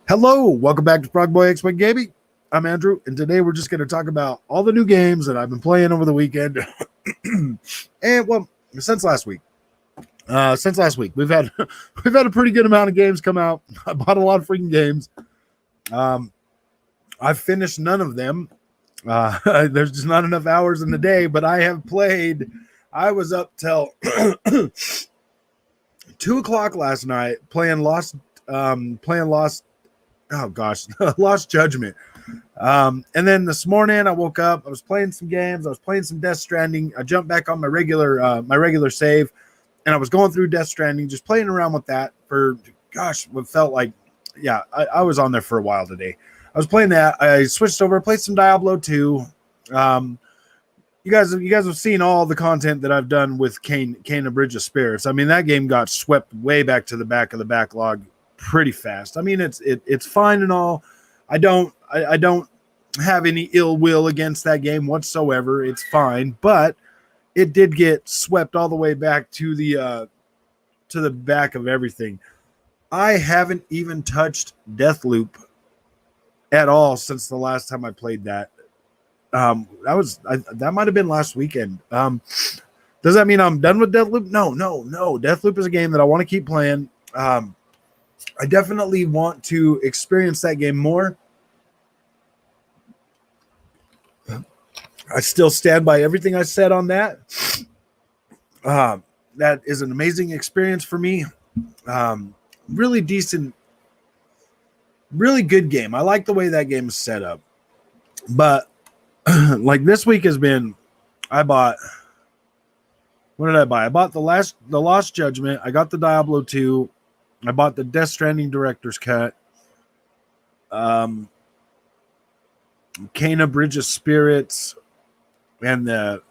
Hello, welcome back to Frog Boy Explain Gaming. I'm Andrew, and today we're just going to talk about all the new games that I've been playing over the weekend. And well, since last week, we've had a pretty good amount of games come out. I bought a lot of freaking games. I've finished none of them. There's just not enough hours in the day, but I have played. I was up till 2:00 last night playing Lost. Oh gosh, Lost Judgment. And then this morning I woke up, I was playing some games, I was playing some Death Stranding. I jumped back on my regular save, and I was going through Death Stranding, just playing around with that for what felt like, I was on there for a while today. I was playing that. I switched over, played some Diablo 2. You guys have seen all the content that I've done with Kane, A Bridge of Spirits. I mean, that game got swept way back to the back of the backlog pretty fast. I mean, it's fine and all. I don't have any ill will against that game whatsoever. It's fine, but it did get swept all the way back to the back of everything. I haven't even touched Deathloop at all since the last time I played that. That might have been last weekend. Does that mean I'm done with Deathloop? No. Deathloop is a game that I want to keep playing. I definitely want to experience that game more. I still stand by everything I said on that. That is an amazing experience for me. Really decent, really good game. I like the way that game is set up. But like this week has been, what did I buy? I bought the Lost Judgment. I got the Diablo 2. I bought the Death Stranding Director's Cut. Kane, A Bridge of Spirits, and the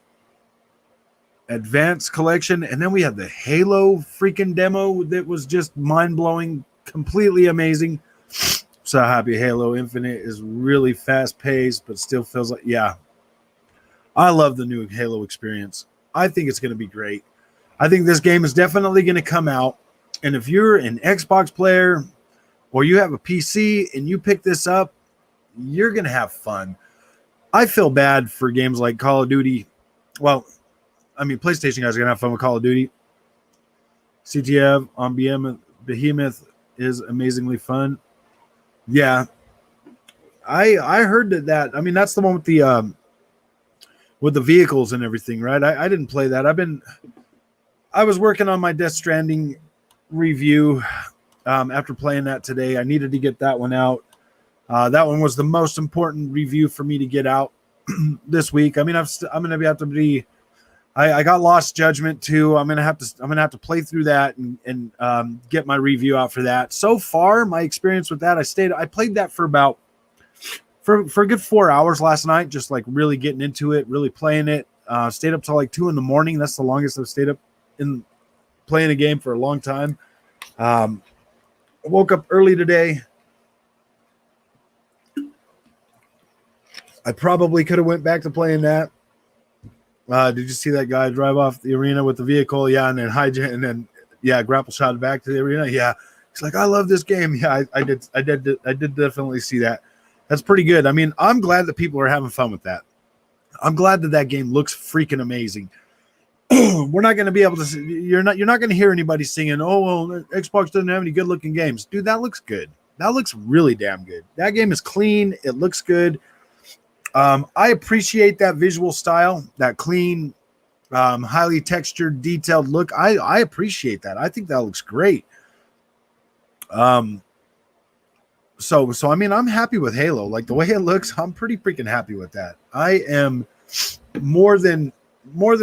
Advanced Collection. And then we had the Halo freaking demo that was just mind-blowing, completely amazing. So happy Halo Infinite is really fast-paced, but still feels like, I love the new Halo experience. I think it's going to be great. I think this game is definitely going to come out. And if you're an Xbox player or you have a PC and you pick this up, you're going to have fun. I feel bad for games like Call of Duty. Well, I mean, PlayStation guys are going to have fun with Call of Duty. CTF on Behemoth is amazingly fun. Yeah. I heard that. I mean, that's the one with the vehicles and everything, right? I didn't play that. I was working on my Death Stranding review after playing that today. I needed to get that one out. That one was the most important review for me to get out this week. I mean, I'm gonna have to be. I got Lost Judgment too. I'm gonna have to play through that and get my review out for that. So far, my experience with that, I played that for a good 4 hours last night, just like really getting into it, really playing it. Stayed up till like 2 a.m. That's the longest I've stayed up in playing a game for a long time. I woke up early today. I probably could have went back to playing that. Did you see that guy drive off the arena with the vehicle? Yeah, and then hijack, and then grapple shot back to the arena. Yeah, he's like, I love this game. Yeah, I did definitely see that. That's pretty good. I mean, I'm glad that people are having fun with that. I'm glad that game looks freaking amazing. We're not going to be able to. You're not going to hear anybody singing, "Oh well, Xbox doesn't have any good-looking games." Dude, that looks good. That looks really damn good. That game is clean. It looks good. I appreciate that visual style, that clean, highly textured, detailed look. I appreciate that. I think that looks great. So I mean, I'm happy with Halo. Like the way it looks, I'm pretty freaking happy with that. I am more than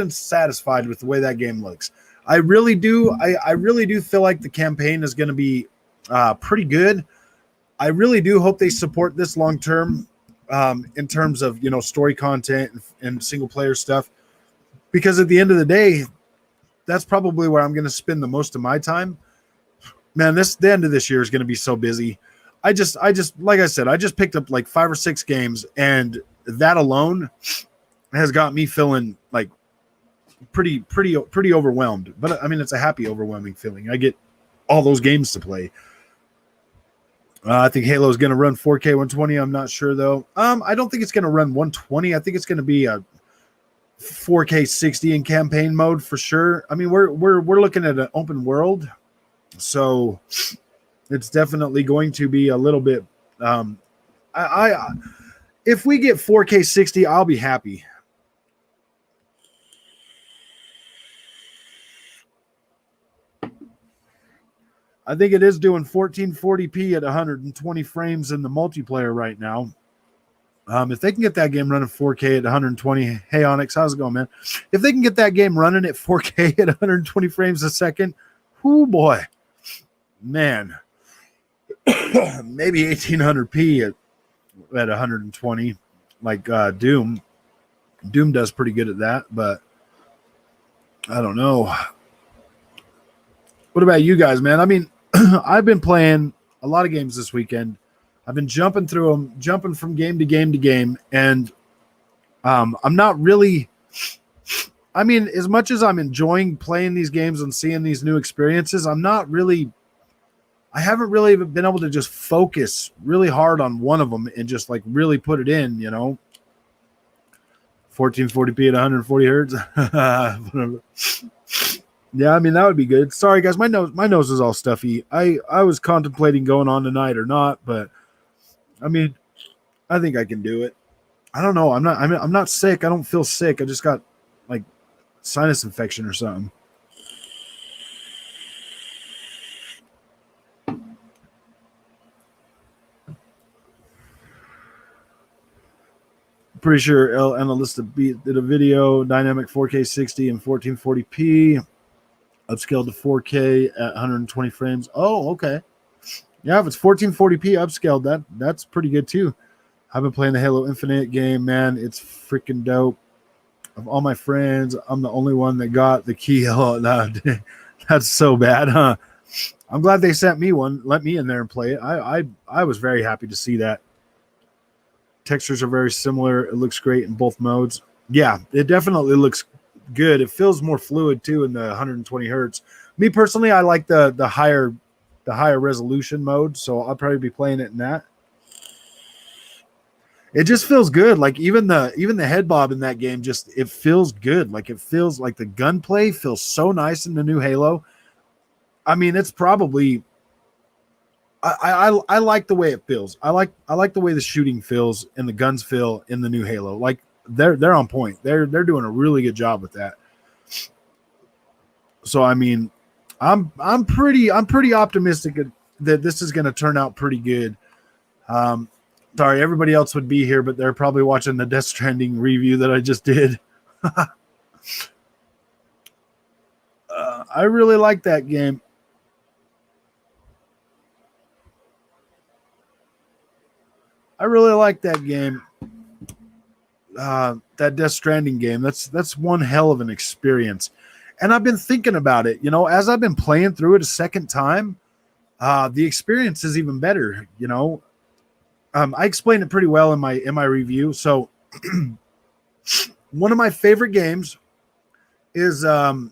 satisfied with the way that game looks. I really do. I really do feel like the campaign is going to be pretty good. I really do hope they support this long term in terms of story content and single player stuff, because at the end of the day, that's probably where I'm going to spend the most of my time. Man, the end of this year is going to be so busy. I just like I said, I just picked up like 5 or 6 games, and that alone has got me feeling like pretty overwhelmed. But I mean, it's a happy, overwhelming feeling. I get all those games to play. I think Halo is going to run 4K 120. I'm not sure though. I don't think it's going to run 120. I think it's going to be a 4K 60 in campaign mode for sure. I mean, we're looking at an open world, so it's definitely going to be a little bit. If we get 4K 60, I'll be happy. I think it is doing 1440p at 120 frames in the multiplayer right now. If they can get that game running 4K at 120, hey Onyx, how's it going, man? If they can get that game running at 4K at 120 frames a second, whoo boy, man, maybe 1800p at 120, like Doom. Doom does pretty good at that, but I don't know. What about you guys, man? I mean, I've been playing a lot of games this weekend. I've been jumping through them, jumping from game to game to game, and I'm not really. I mean, as much as I'm enjoying playing these games and seeing these new experiences, I haven't really been able to just focus really hard on one of them and just like really put it in, 1440p at 140 hertz. Whatever. Yeah, I mean, that would be good. Sorry, guys, my nose is all stuffy. I was contemplating going on tonight or not, but I mean, I think I can do it. I don't know. I'm not sick. I don't feel sick. I just got like sinus infection or something. Pretty sure El Analysta did a video, dynamic 4K 60 and 1440p. Upscaled to 4K at 120 frames. Oh, okay. Yeah, if it's 1440p upscaled, that's pretty good too. I've been playing the Halo Infinite game, man. It's freaking dope. Of all my friends, I'm the only one that got the key. Oh, that's so bad, huh? I'm glad they sent me one. Let me in there and play it. I was very happy to see that. Textures are very similar. It looks great in both modes. Yeah, it definitely looks good. It feels more fluid too in the 120 hertz. Me personally, I like the higher resolution mode, so I'll probably be playing it in that. It just feels good. Like even the head bob in that game, just it feels good. Like it feels like the gunplay feels so nice in the new Halo. I mean, it's probably I like the way it feels. I like the way the shooting feels and the guns feel in the new Halo. Like they're on point. They're doing a really good job with that. So I mean, I'm pretty optimistic that this is going to turn out pretty good. Sorry, everybody else would be here, but they're probably watching the Death Stranding review that I just did. I really like that game. I really like that game. That Death Stranding game. That's one hell of an experience. And I've been thinking about it, as I've been playing through it a second time, the experience is even better, I explained it pretty well in my review. So one of my favorite games is The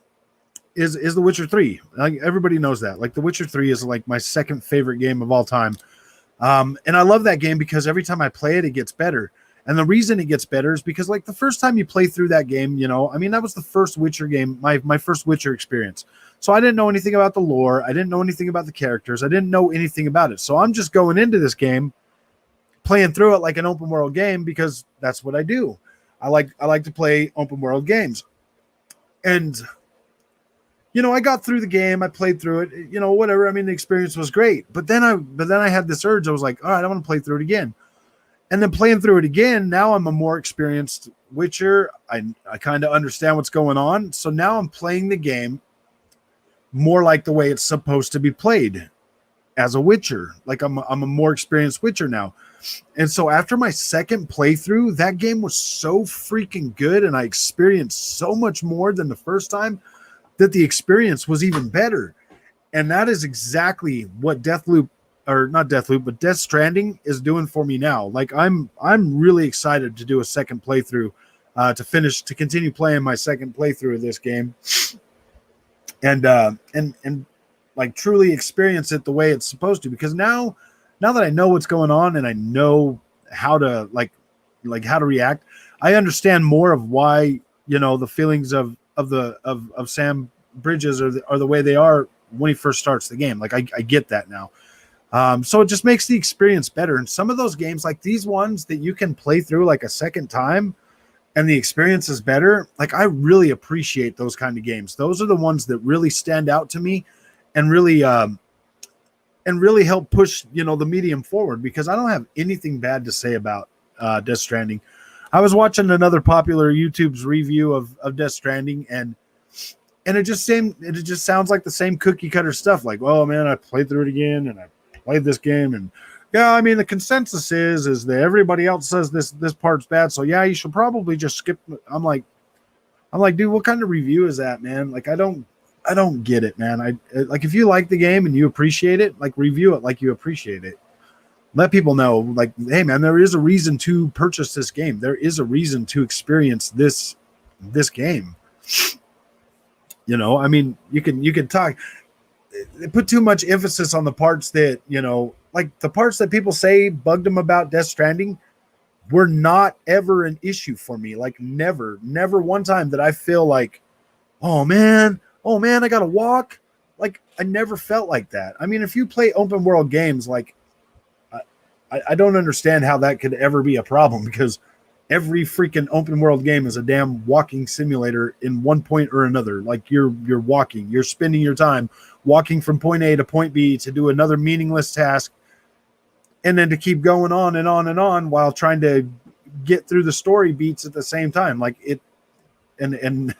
Witcher 3. Like everybody knows that. Like The Witcher 3 is like my second favorite game of all time. And I love that game because every time I play it, it gets better. And the reason it gets better is because like the first time you play through that game, I mean, that was the first Witcher game, my first Witcher experience. So I didn't know anything about the lore. I didn't know anything about the characters. I didn't know anything about it. So I'm just going into this game, playing through it like an open world game because that's what I do. I like to play open world games. And I got through the game, I played through it, whatever. I mean, the experience was great. But then I had this urge. I was like, all right, I want to play through it again. And then playing through it again, now I'm a more experienced Witcher. I kind of understand what's going on. So now I'm playing the game more like the way it's supposed to be played as a Witcher. Like I'm a more experienced Witcher now. And so after my second playthrough, that game was so freaking good and I experienced so much more than the first time that the experience was even better. And that is exactly what Deathloop or not Deathloop, but Death Stranding is doing for me now. Like I'm really excited to do a second playthrough, to continue playing my second playthrough of this game, and like truly experience it the way it's supposed to. Because now that I know what's going on and I know how to like how to react, I understand more of why, you know, the feelings of Sam Bridges are the way they are when he first starts the game. Like I get that now. So it just makes the experience better. And some of those games, like these ones that you can play through like a second time and the experience is better, like I really appreciate those kind of games. Those are the ones that really stand out to me and really help push, you know, the medium forward, because I don't have anything bad to say about Death Stranding. I was watching another popular YouTube's review of Death Stranding, and it just sounds like the same cookie cutter stuff. Like, oh man, I played through it again and I played this game, and yeah, I mean the consensus is that everybody else says this part's bad, so yeah, you should probably just skip. I'm like, dude, what kind of review is that, man? Like, I don't get it, man. I like, if you like the game and you appreciate it, like review it like you appreciate it. Let people know, like, hey man, there is a reason to purchase this game. There is a reason to experience this game. You know, I mean, you can talk. They put too much emphasis on the parts that, you know, like the parts that people say bugged them about Death Stranding were not ever an issue for me. Like never one time that I feel like, oh man, I gotta walk. Like I never felt like that. I mean, if you play open world games, like I don't understand how that could ever be a problem, because every freaking open world game is a damn walking simulator in one point or another. Like you're walking, you're spending your time walking from point A to point B to do another meaningless task, and then to keep going on and on and on while trying to get through the story beats at the same time. Like it, and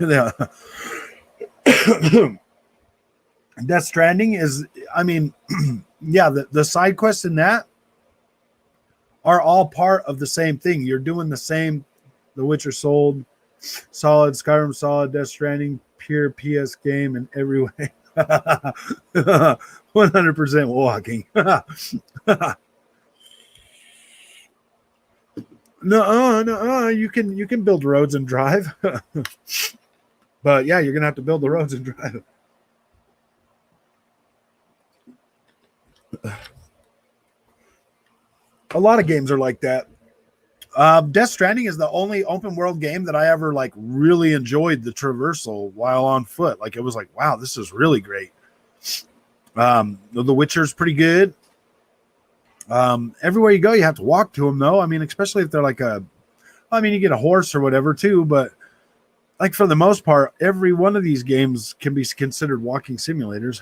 Death Stranding is, I mean, yeah, the side quests in that are all part of the same thing. You're doing the same. The Witcher Solid, Skyrim Solid, Death Stranding, pure PS game in every way. 100% walking. No, you can build roads and drive. But yeah, you're gonna have to build the roads and drive. A lot of games are like that. Death Stranding is the only open world game that I ever like really enjoyed the traversal while on foot. Like it was like, wow, this is really great. The Witcher's pretty good. Everywhere you go, you have to walk to them though. I mean, especially if they're like you get a horse or whatever too, but like for the most part, every one of these games can be considered walking simulators.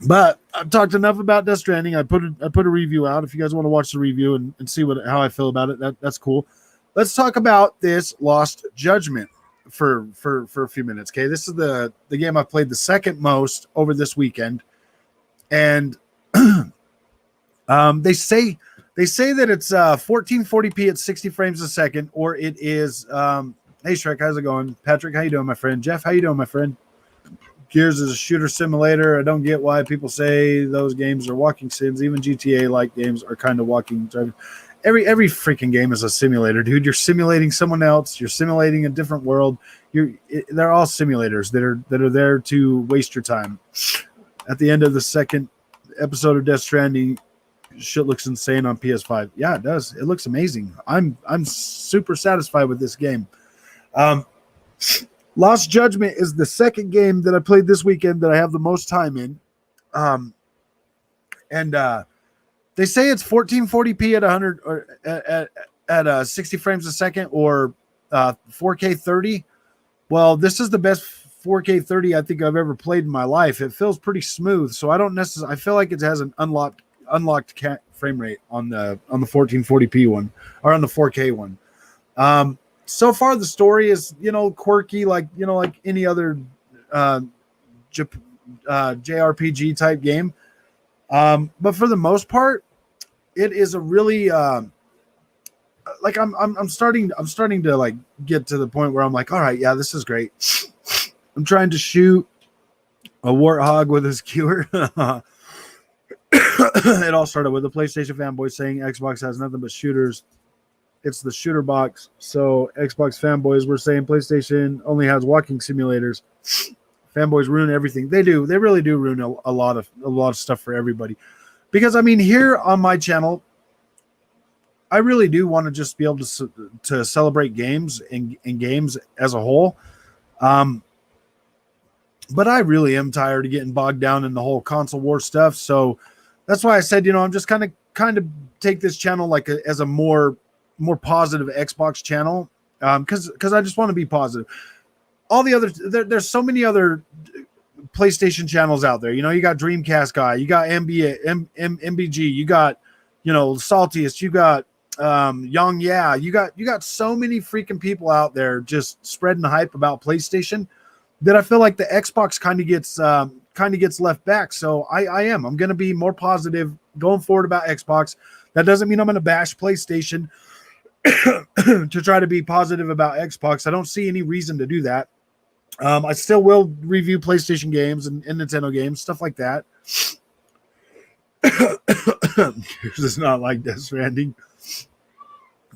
But I've talked enough about Death Stranding. I put a review out. If you guys want to watch the review and see how I feel about it, that's cool. Let's talk about this Lost Judgment for a few minutes. Okay, this is the game I played the second most over this weekend, and they say that it's 1440p at 60 frames a second, or it is. Hey Shrek, how's it going? Patrick, how you doing, my friend? Jeff, how you doing, my friend? Gears is a shooter simulator. I don't get why people say those games are walking sims. Even GTA-like games are kind of walking. Every freaking game is a simulator, dude. You're simulating someone else. You're simulating a different world. They're all simulators that are there to waste your time. At the end of the second episode of Death Stranding, shit looks insane on PS5. Yeah, it does. It looks amazing. I'm super satisfied with this game. Lost Judgment is the second game that I played this weekend that I have the most time in. They say it's 1440p at 100 or at 60 frames a second, or 4K 30. Well, this is the best 4K 30 I think I've ever played in my life. It feels pretty smooth, so I don't necessarily. I feel like it has an unlocked frame rate on the 1440p one, or on the 4K one. So far the story is, quirky, like any other JRPG type game. But for the most part, it is a really like I'm starting to like get to the point where I'm like, all right, yeah, this is great. I'm trying to shoot a warthog with a skewer. It all started with a PlayStation fanboy saying Xbox has nothing but shooters. It's the shooter box. So Xbox fanboys were saying PlayStation only has walking simulators. Fanboys ruin everything. They do. They really do ruin a lot of stuff for everybody. Because I mean, here on my channel, I really do want to just be able to celebrate games and games as a whole. But I really am tired of getting bogged down in the whole console war stuff. So that's why I said, I'm just kind of take this channel like as a more positive Xbox channel, because I just want to be positive. All the other there's so many other PlayStation channels out there. You got Dreamcast guy, you got MBG, you got Saltiest, you got Young, you got so many freaking people out there just spreading hype about PlayStation that I feel like the Xbox kind of gets left back. So I'm going to be more positive going forward about Xbox. That doesn't mean I'm going to bash PlayStation to try to be positive about Xbox. I don't see any reason to do that. I still will review PlayStation games and Nintendo games, stuff like that. Yours is not like Death Stranding.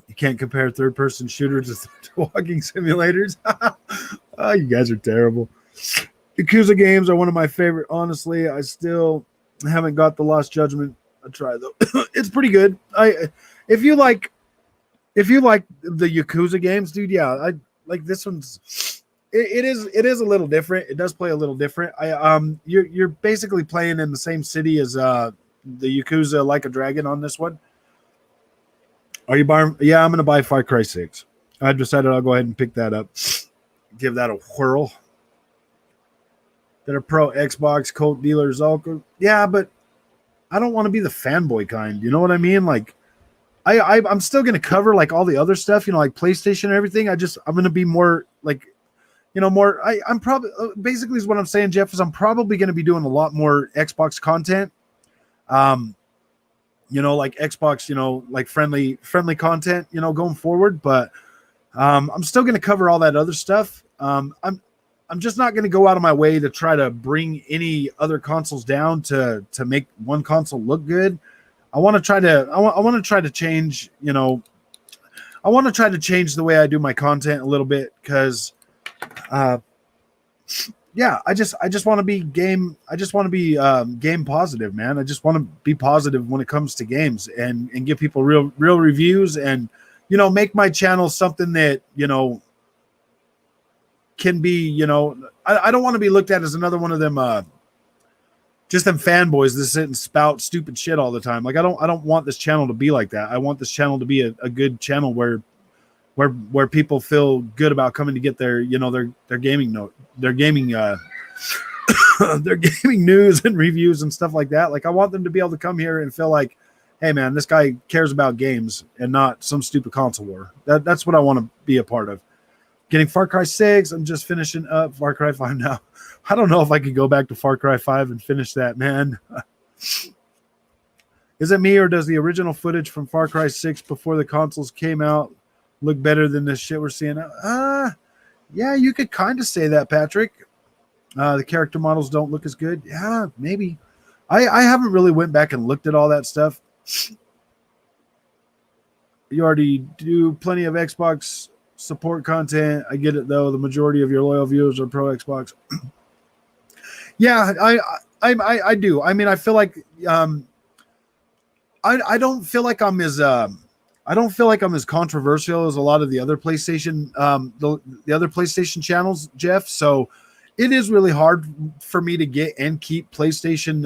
You can't compare third-person shooters to walking simulators. Oh, you guys are terrible. Yakuza games are one of my favorite. Honestly, I still haven't got the Lost Judgment. I try though. It's pretty good. If you like the Yakuza games, dude, yeah, I like this one's. It is a little different. It does play a little different. You're basically playing in the same city as the Yakuza Like a Dragon on this one. Are you buying? Yeah, I'm gonna buy Far Cry 6. I decided I'll go ahead and pick that up. Give that a whirl. That are pro Xbox cult dealers. Yeah, but I don't want to be the fanboy kind. You know what I mean? Like, I'm still gonna cover like all the other stuff. Like PlayStation and everything. I'm gonna be more like, more. I'm probably basically is what I'm saying, Jeff. Is I'm probably gonna be doing a lot more Xbox content. Like Xbox, like friendly content, going forward. But I'm still going to cover all that other stuff. I'm just not going to go out of my way to try to bring any other consoles down to make one console look good. I want to try to change, I want to try to change the way I do my content a little bit because, I just want to be game. I just want to be game positive, man. I just want to be positive when it comes to games and give people real reviews and, make my channel something that, can be, I don't want to be looked at as another one of them, just them fanboys that sit and spout stupid shit all the time. Like, I don't want this channel to be like that. I want this channel to be a good channel where people feel good about coming to get their gaming their gaming their gaming news and reviews and stuff like that. Like, I want them to be able to come here and feel like, hey man, this guy cares about games and not some stupid console war. That's what I want to be a part of. Getting Far Cry 6. I'm just finishing up Far Cry 5 now. I don't know if I could go back to Far Cry 5 and finish that, man. Is it me or does the original footage from Far Cry 6 before the consoles came out look better than this shit we're seeing? Yeah, you could kind of say that, Patrick. The character models don't look as good. Yeah, maybe. I haven't really went back and looked at all that stuff. You already do plenty of Xbox support content. I get it though. The majority of your loyal viewers are pro Xbox. Yeah, I do. I mean, I feel like I don't feel like I'm as I don't feel like I'm as controversial as a lot of the other PlayStation the other PlayStation channels, Jeff. So it is really hard for me to get and keep PlayStation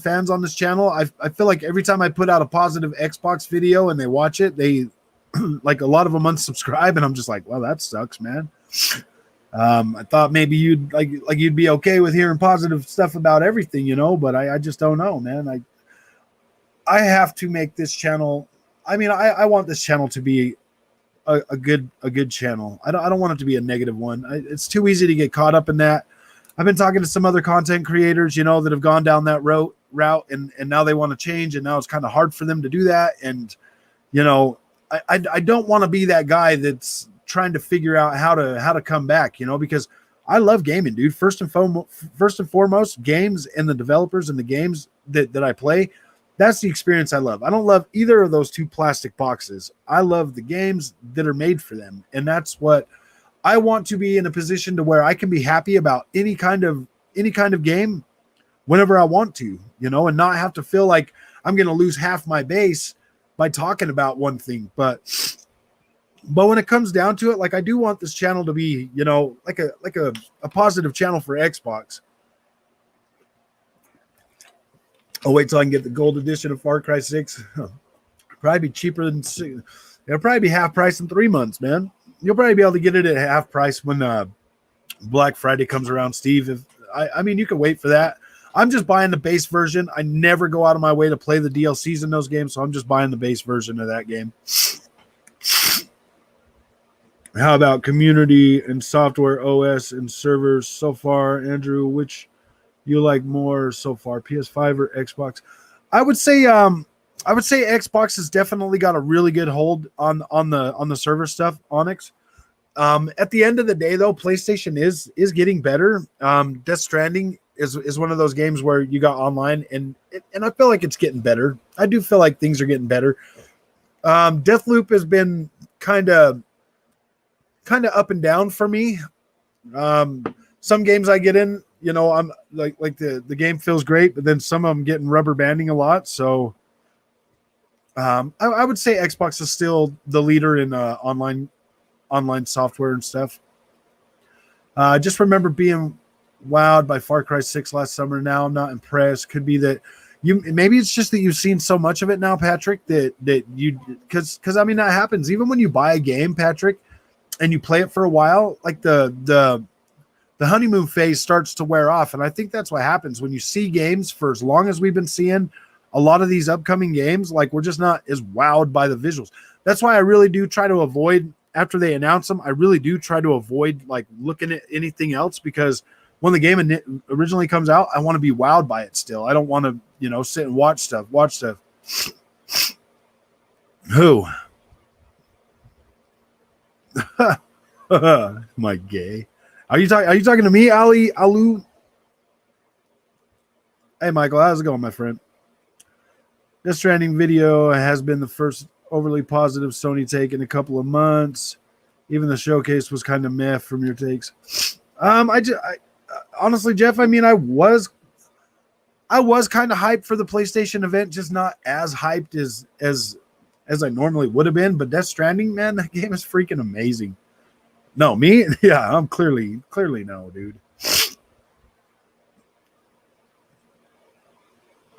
fans on this channel. I feel like every time I put out a positive Xbox video and they watch it, they like a lot of them unsubscribe, and I'm just like, well, that sucks, man. I thought maybe you'd like you'd be okay with hearing positive stuff about everything, but I just don't know, man. I have to make this channel. I mean, I want this channel to be a good channel. I don't want it to be a negative one. It's too easy to get caught up in that. I've been talking to some other content creators, that have gone down that road route, and now they want to change, and now it's kind of hard for them to do that. And you know, I don't want to be that guy that's trying to figure out how to come back, you know, because I love gaming, dude. First and foremost, games and the developers and the games that I play. That's the experience I love. I don't love either of those two plastic boxes. I love the games that are made for them. And that's what I want to be in a position to where I can be happy about any kind of game whenever I want to, you know, and not have to feel like I'm going to lose half my base by talking about one thing. But when it comes down to it, like, I do want this channel to be, you know, like a positive channel for Xbox. I'll wait till I can get the gold edition of Far Cry 6. Probably be cheaper than it'll probably be half price in 3 months, man. You'll probably be able to get it at half price when Black Friday comes around, Steve. I mean, you can wait for that. I'm just buying the base version. I never go out of my way to play the DLCs in those games, so I'm just buying the base version of that game. How about community and software, OS and servers so far, Andrew? Which you like more so far, PS5 or Xbox? I would say Xbox has definitely got a really good hold on the server stuff, Onyx. At the end of the day, though, PlayStation is getting better. Death Stranding is one of those games where you got online, and I feel like it's getting better. I do feel like things are getting better. Deathloop has been kind of up and down for me. Some games I get in, you know, I'm like the game feels great, but then some of them getting rubber banding a lot. So I would say Xbox is still the leader in online software and stuff. I just remember being wowed by Far Cry 6 last summer. Now I'm not impressed. Could be that maybe it's just that you've seen so much of it now, Patrick, that you, because I mean, that happens even when you buy a game, Patrick, and you play it for a while, like the honeymoon phase starts to wear off. And I think that's what happens when you see games for as long as we've been seeing a lot of these upcoming games. Like, we're just not as wowed by the visuals. That's why I really do try to avoid, after they announce them, I really do try to avoid like looking at anything else, because when the game originally comes out, I want to be wowed by it still. I don't want to, you know, sit and watch stuff. Who? Am I gay? Are you talking to me, Ali Alu? Hey, Michael, how's it going, my friend? Death Stranding video has been the first overly positive Sony take in a couple of months. Even the showcase was kind of meh from your takes. I honestly, Jeff, I mean, I was kind of hyped for the PlayStation event, just not as hyped as I normally would have been. But Death Stranding, man, that game is freaking amazing. No, me? Yeah, I'm clearly no, dude.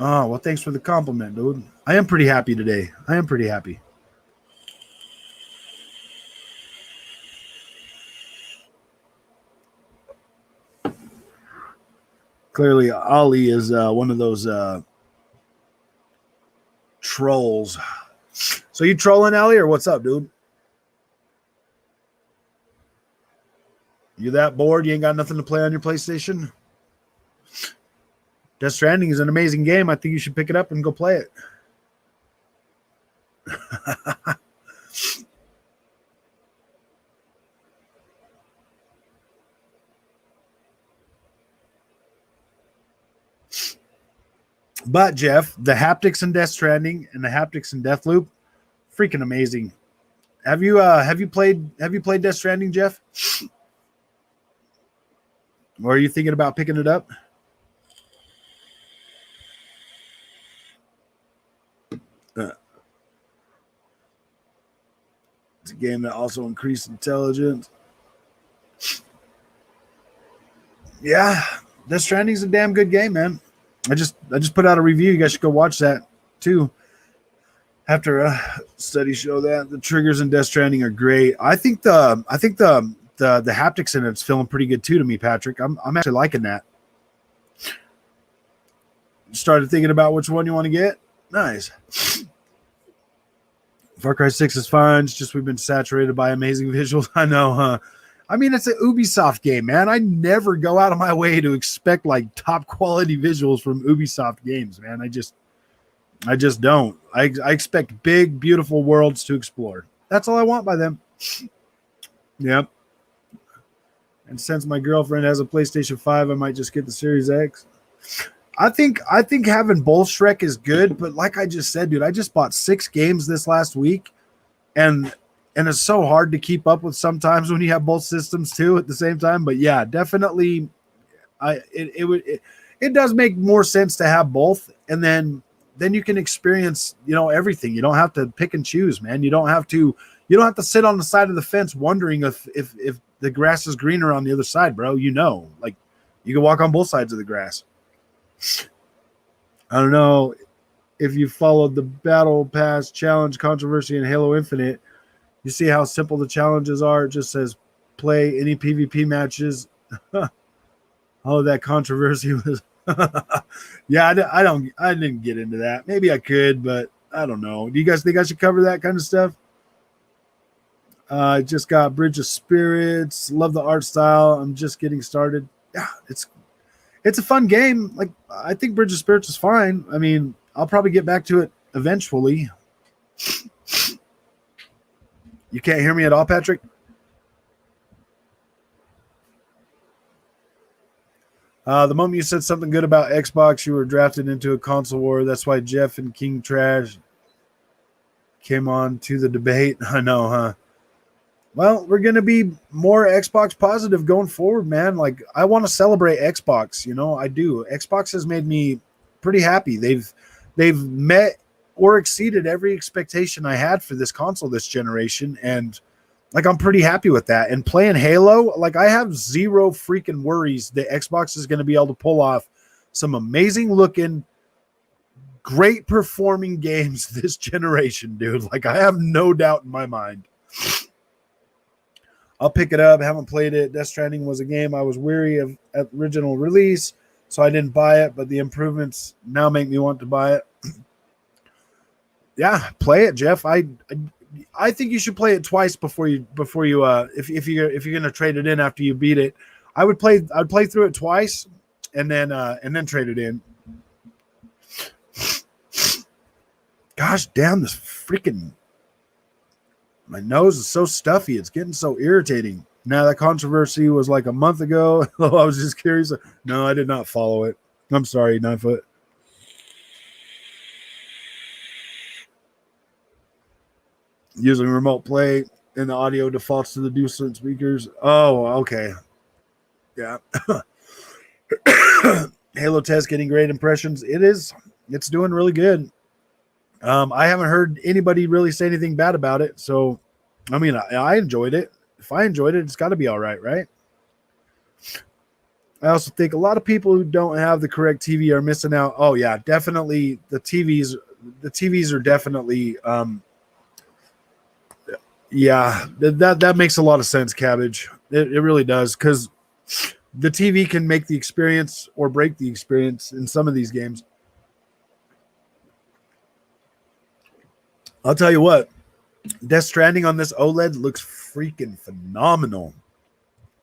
Oh, well, thanks for the compliment, dude. I am pretty happy today. I am pretty happy. Clearly, Ali is one of those trolls. So you trolling, Ali, or what's up, dude? You that bored? You ain't got nothing to play on your PlayStation? Death Stranding is an amazing game. I think you should pick it up and go play it. But Jeff, the haptics in Death Stranding and the haptics in Deathloop, freaking amazing. Have you played Death Stranding, Jeff? Or are you thinking about picking it up? It's a game that also increased intelligence. Yeah, Death Stranding is a damn good game, man. I just put out a review. You guys should go watch that too. After a study show that the triggers in Death Stranding are great. I think the haptics in it's feeling pretty good too to me, Patrick. I'm actually liking that. Started thinking about which one you want to get. Nice. Far Cry 6 is fine. It's just we've been saturated by amazing visuals. I know, huh? I mean, it's an Ubisoft game, man. I never go out of my way to expect like top quality visuals from Ubisoft games, man. I just don't. I expect big, beautiful worlds to explore. That's all I want by them. Yep. And since my girlfriend has a PlayStation 5, I might just get the Series X. I think having both Shrek is good, but like I just said, dude, I just bought 6 games this last week, and it's so hard to keep up with sometimes when you have both systems too at the same time. But yeah, definitely, it does make more sense to have both, and then you can experience everything. You don't have to pick and choose, man. You don't have to sit on the side of the fence wondering if the grass is greener on the other side, bro. Like you can walk on both sides of the grass. I don't know if you followed the Battle Pass challenge controversy in Halo Infinite. You see how simple the challenges are. It just says play any PvP matches. Oh, that controversy was. Yeah, I didn't get into that. Maybe I could, but I don't know. Do you guys think I should cover that kind of stuff? I just got Bridge of Spirits. Love the art style. I'm just getting started. Yeah, it's a fun game. Like, I think Bridge of Spirits is fine. I mean, I'll probably get back to it eventually. You can't hear me at all, Patrick? The moment you said something good about Xbox, you were drafted into a console war. That's why Jeff and King Trash came on to the debate. I know, huh? Well, we're going to be more Xbox positive going forward, man. Like, I want to celebrate Xbox. I do. Xbox has made me pretty happy. They've met or exceeded every expectation I had for this console this generation, and like I'm pretty happy with that. And playing Halo, like I have zero freaking worries that Xbox is going to be able to pull off some amazing looking, great performing games this generation, dude. Like I have no doubt in my mind. I'll pick it up. Haven't played it. Death Stranding was a game I was weary of at original release, so I didn't buy it, but the improvements now make me want to buy it. Yeah, play it, Jeff. I think you should play it twice before you if you're gonna trade it in after you beat it. I'd play through it twice and then trade it in. Gosh damn, this freaking my nose is so stuffy. It's getting so irritating. Now that controversy was like a month ago. I was just curious. No, I did not follow it. I'm sorry, 9foot. Using remote play and the audio defaults to the decent speakers. Oh, okay. Yeah. Halo test getting great impressions. It's doing really good. I haven't heard anybody really say anything bad about it. So, I mean, I enjoyed it. If I enjoyed it, it's got to be all right, right? I also think a lot of people who don't have the correct TV are missing out. Oh yeah, definitely. The TVs are definitely. Yeah, that makes a lot of sense, Cabbage. It really does, because the TV can make the experience or break the experience in some of these games. I'll tell you what, Death Stranding on this OLED looks freaking phenomenal.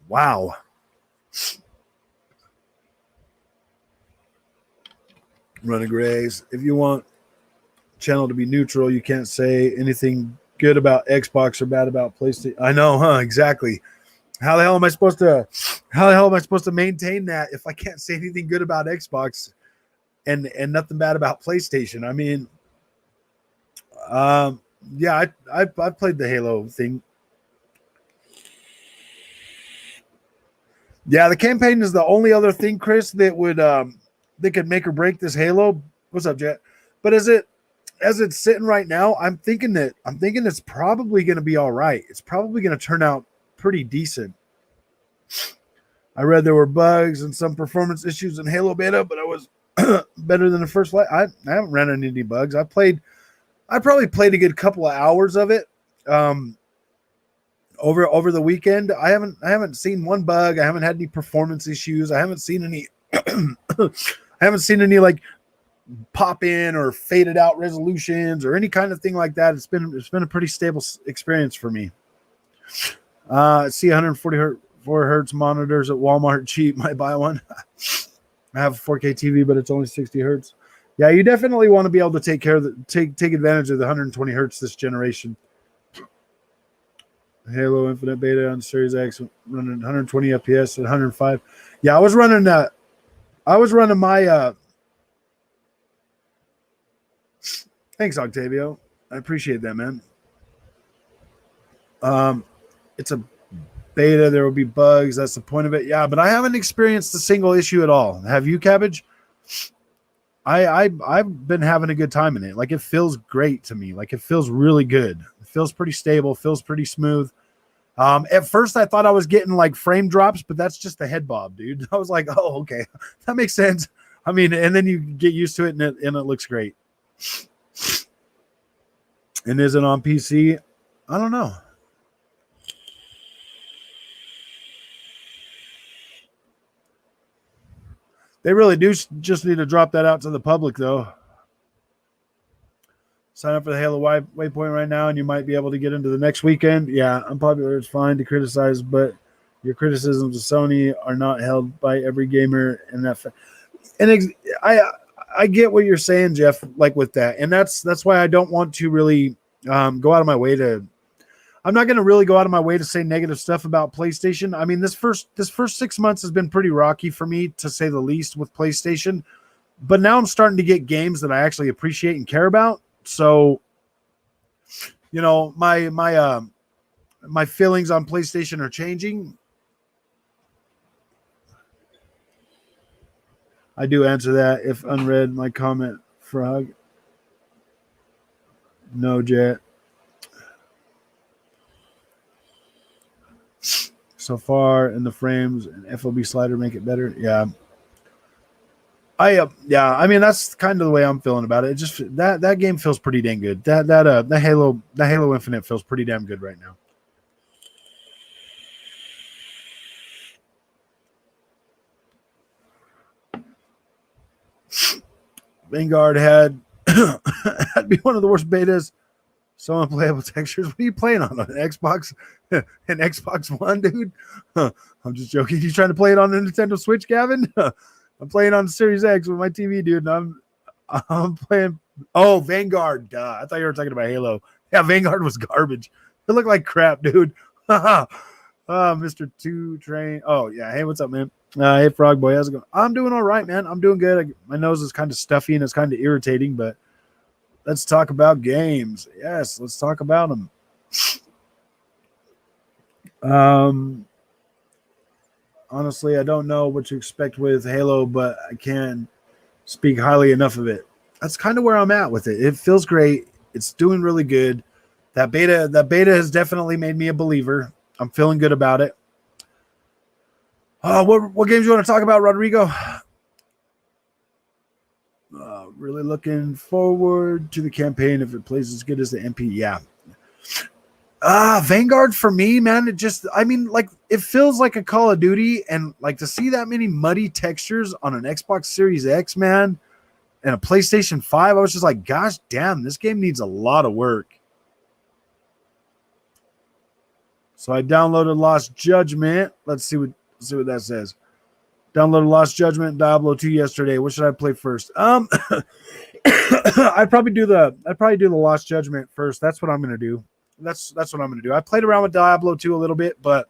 Wow. Running Grays. If you want channel to be neutral, you can't say anything good about Xbox or bad about PlayStation. I know, huh? Exactly. How the hell am I supposed to maintain that if I can't say anything good about Xbox and nothing bad about PlayStation? I mean, yeah, I played the Halo thing. Yeah, the campaign is the only other thing, Chris, that would that could make or break this Halo. What's up, Jet? But as it's sitting right now, I'm thinking it's probably going to be all right. It's probably going to turn out pretty decent. I read there were bugs and some performance issues in Halo beta, but I was better than the first light. I haven't ran into any bugs. I probably played a good couple of hours of it over the weekend. I haven't seen one bug. I haven't had any performance issues. I haven't seen any like pop in or faded out resolutions or any kind of thing like that. It's been a pretty stable experience for me. See 144 hertz monitors at Walmart cheap. Might buy one. I have a 4K TV, but it's only 60 hertz. Yeah, you definitely want to be able to take advantage of the 120 hertz this generation. Halo Infinite Beta on Series X running 120 FPS at 105. Yeah, I was running my thanks, Octavio. I appreciate that, man. It's a beta. There will be bugs. That's the point of it. Yeah, but I haven't experienced a single issue at all. Have you, Cabbage? I've been having a good time in it. Like, it feels great to me. Like, it feels really good. It feels pretty stable. Feels pretty smooth. At first I thought I was getting like frame drops, but that's just the head bob, dude. I was like, oh, okay, that makes sense. I mean, and then you get used to it, and it looks great. And is it on PC? I don't know. They really do just need to drop that out to the public, though. Sign up for the Halo Waypoint right now, and you might be able to get into the next weekend. Yeah, unpopular. It's fine to criticize, but your criticisms of Sony are not held by every gamer. I get what you're saying, Jeff. Like with that, and that's why I don't want to really go out of my way to. I'm not going to really go out of my way to say negative stuff about PlayStation. I mean, this first 6 months has been pretty rocky for me, to say the least, with PlayStation. But now I'm starting to get games that I actually appreciate and care about. So, you know, my feelings on PlayStation are changing. I do answer that if unread my comment, Frog. No, Jet. So far, and the frames and FOB slider make it better. Yeah. I mean, that's kind of the way I'm feeling about it. It just that game feels pretty dang good. The Halo Infinite feels pretty damn good right now. Vanguard had to be one of the worst betas. So unplayable textures. What are you playing on? An Xbox? An Xbox One, dude? I'm just joking. You trying to play it on the Nintendo Switch, Gavin? I'm playing on the Series X with my TV, dude, and I'm playing. Oh, Vanguard. Duh. I thought you were talking about Halo. Yeah, Vanguard was garbage. It looked like crap, dude. Mr. Two Train. Oh, yeah. Hey, what's up, man? Hey, Frog Boy. How's it going? I'm doing all right, man. I'm doing good. My nose is kind of stuffy and it's kind of irritating, but let's talk about games. Yes, let's talk about them. Honestly, I don't know what to expect with Halo, but I can speak highly enough of it. That's kind of where I'm at with it. It feels great. It's doing really good. That beta has definitely made me a believer. I'm feeling good about it. What games you want to talk about, Rodrigo? Really looking forward to the campaign if it plays as good as the MP. Yeah. Vanguard for me, man, it feels like a Call of Duty, and like to see that many muddy textures on an Xbox Series X, man, and a PlayStation 5, I was just like, gosh damn, this game needs a lot of work. So I downloaded Lost Judgment. Let's see what that says. Downloaded Lost Judgment and Diablo 2 yesterday. What should I play first? I'd probably do the Lost Judgment first. That's what I'm gonna do. That's what I'm gonna do. I played around with Diablo 2 a little bit, but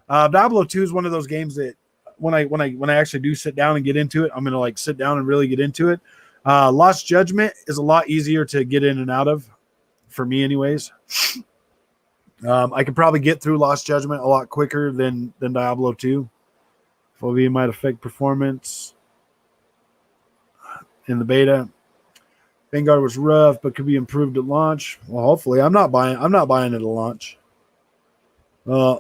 Diablo 2 is one of those games that when I actually do sit down and get into it, I'm gonna like sit down and really get into it. Lost Judgment is a lot easier to get in and out of, for me, anyways. I could probably get through Lost Judgment a lot quicker than Diablo 2. FOV might affect performance in the beta. Vanguard was rough, but could be improved at launch. Well, hopefully, I'm not buying it at launch. I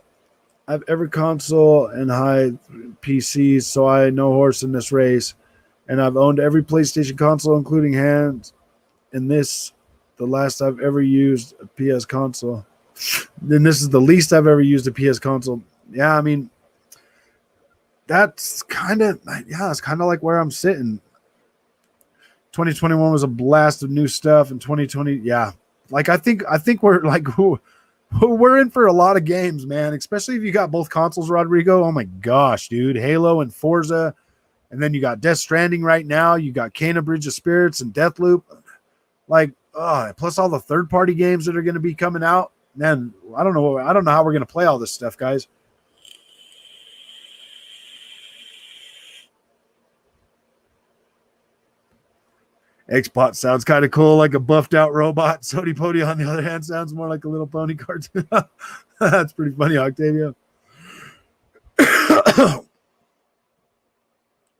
have every console and high PCs, so I no horse in this race. And I've owned every PlayStation console, including hands. And this, the last I've ever used a PS console. Then this is the least I've ever used a PS console. Yeah, I mean, that's kind of like where I'm sitting. 2021 was a blast of new stuff, and 2020, yeah. Like I think we're like we're in for a lot of games, man. Especially if you got both consoles, Rodrigo. Oh my gosh, dude! Halo and Forza, and then you got Death Stranding right now. You got Kena Bridge of Spirits and Deathloop. Like, plus all the third-party games that are going to be coming out. Man, I don't know. I don't know how we're going to play all this stuff, guys. Xbot sounds kind of cool, like a buffed out robot. Sody Pody, on the other hand, sounds more like a little pony cartoon. That's pretty funny, Octavio.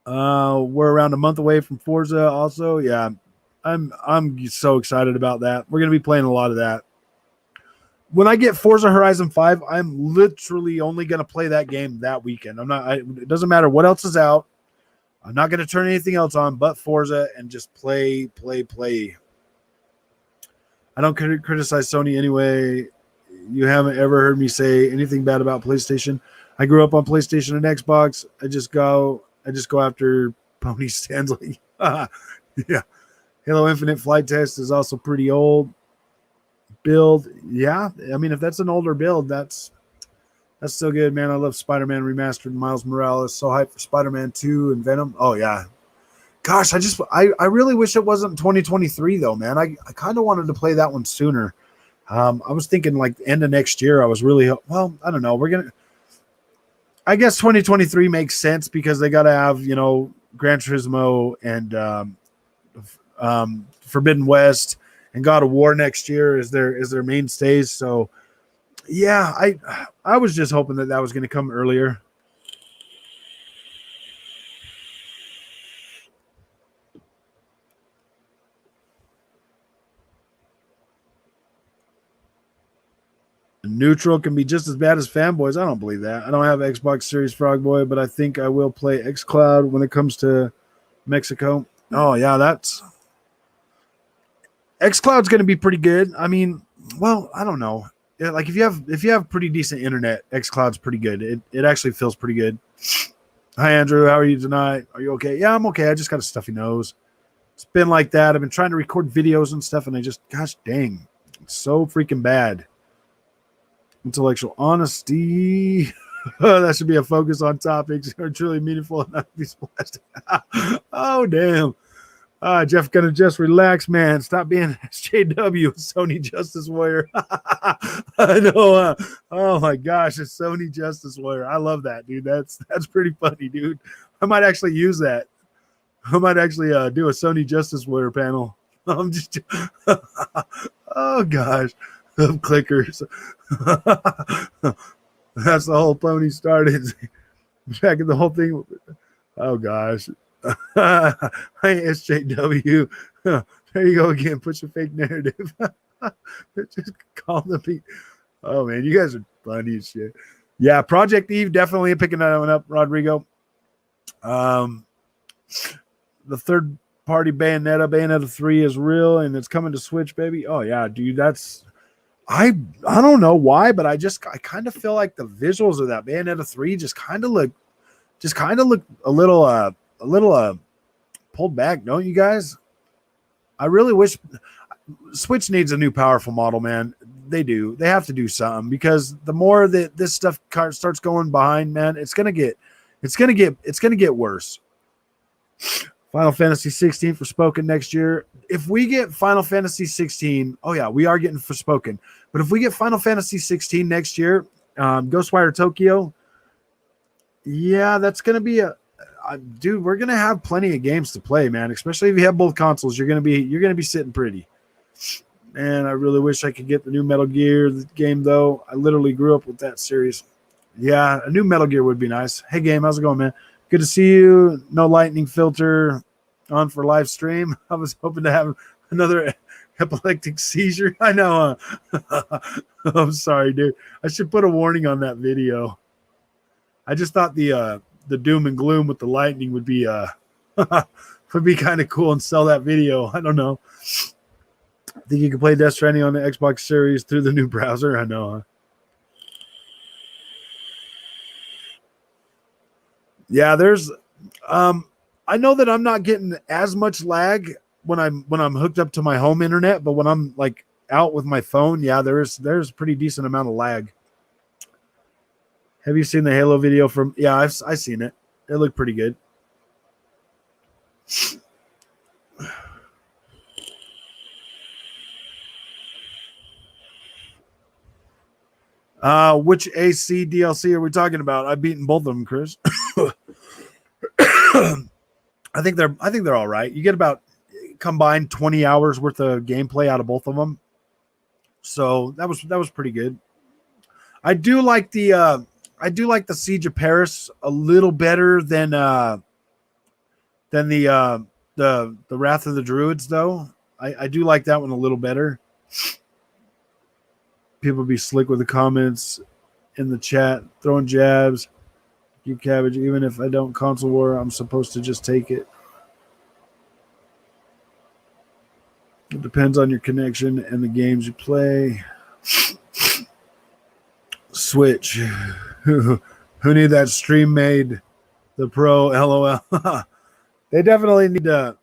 We're around a month away from Forza also. Yeah, I'm so excited about that. We're going to be playing a lot of that. When I get Forza Horizon 5, I'm literally only going to play that game that weekend. It doesn't matter what else is out. I'm not going to turn anything else on but Forza and just play. I don't criticize Sony anyway. You haven't ever heard me say anything bad about PlayStation. I grew up on PlayStation and Xbox. I just go after pony Stanley. Yeah. Halo Infinite Flight Test is also pretty old. Build, yeah. I mean, if that's an older build, that's still good, man. I love Spider-Man Remastered, Miles Morales. So hyped for Spider-Man 2 and Venom. Oh, yeah. Gosh, I really wish it wasn't 2023, though, man. I kind of wanted to play that one sooner. I was thinking, like, end of next year. I was really, well, I don't know. I guess 2023 makes sense because they got to have, Gran Turismo and Forbidden West and God of War next year is their mainstays. So, yeah, I was just hoping that was going to come earlier. Neutral can be just as bad as fanboys. I don't believe that. I don't have Xbox Series Frogboy, but I think I will play xCloud when it comes to Mexico. Oh, yeah, xCloud's going to be pretty good. I mean, well, I don't know. Yeah, like if you have pretty decent internet, xCloud's pretty good. It actually feels pretty good. Hi, Andrew. How are you tonight? Are you okay? Yeah, I'm okay. I just got a stuffy nose. It's been like that. I've been trying to record videos and stuff, and gosh dang, it's so freaking bad. Intellectual honesty. That should be a focus on topics that are truly meaningful and not be splashed. Oh, damn. Jeff, gonna just relax, man. Stop being SJW, Sony Justice Warrior. I know. Oh my gosh, a Sony Justice Warrior. I love that, dude. That's pretty funny, dude. I might actually use that. I might actually do a Sony Justice Warrior panel. I'm just. Oh gosh, clickers. That's the whole pony started. Back in the whole thing. Oh gosh. I ain't SJW. There you go again. Push a fake narrative. Just call the people. Oh man, you guys are funny as shit. Yeah, Project Eve definitely picking that one up, Rodrigo. The third party Bayonetta 3 is real and it's coming to Switch, baby. Oh yeah, dude, I don't know why, but I kind of feel like the visuals of that Bayonetta 3 just kind of look a little pulled back, don't you guys? I really wish Switch needs a new powerful model, man. They do. They have to do something because the more that this stuff starts going behind, man, it's gonna get worse. Final Fantasy 16 for Spoken next year. If we get Final Fantasy 16, oh yeah, we are getting for Spoken. But if we get Final Fantasy 16 next year, Ghostwire Tokyo, yeah, that's gonna be dude, we're gonna have plenty of games to play, man. Especially if you have both consoles, you're gonna be sitting pretty. And I really wish I could get the new Metal Gear game though. I literally grew up with that series. Yeah, a new Metal Gear would be nice. Hey, game, how's it going, man? Good to see you. No lightning filter on for live stream. I was hoping to have another epileptic seizure. I know. I'm sorry, dude. I should put a warning on that video. I just thought the doom and gloom with the lightning would be would be kind of cool and sell that video. I don't know. I think you can play Death Stranding on the Xbox Series through the new browser. I know. Huh? Yeah, there's I know that I'm not getting as much lag when I'm hooked up to my home internet, but when I'm like out with my phone, yeah, there's a pretty decent amount of lag. Have you seen the Halo video from? Yeah, I've seen it. It looked pretty good. Which AC DLC are we talking about? I've beaten both of them, Chris. I think they're all right. You get about combined 20 hours worth of gameplay out of both of them. So that was pretty good. I do like the Siege of Paris a little better than the Wrath of the Druids, though. I do like that one a little better. People be slick with the comments in the chat, throwing jabs. You cabbage, even if I don't console war, I'm supposed to just take it. It depends on your connection and the games you play. Switch. Who need that stream made? The Pro, LOL. They definitely need to.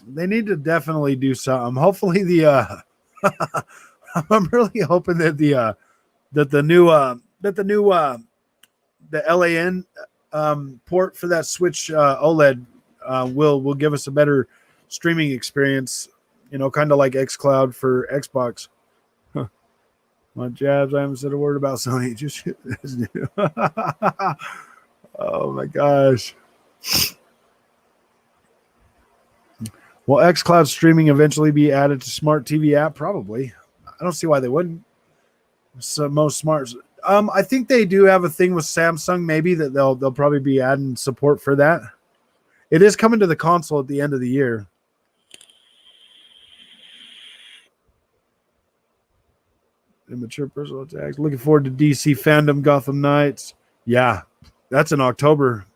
They need to definitely do something. Hopefully the. I'm really hoping that the LAN port for that Switch OLED will give us a better streaming experience. You know, kind of like xCloud for Xbox. Huh. My jabs, I haven't said a word about Sony. Just oh my gosh. Will xCloud streaming eventually be added to smart TV app? Probably. I don't see why they wouldn't. So most smart. I think they do have a thing with Samsung. Maybe that they'll probably be adding support for that. It is coming to the console at the end of the year. Immature personal attacks. Looking forward to DC fandom Gotham Knights. Yeah, that's in October.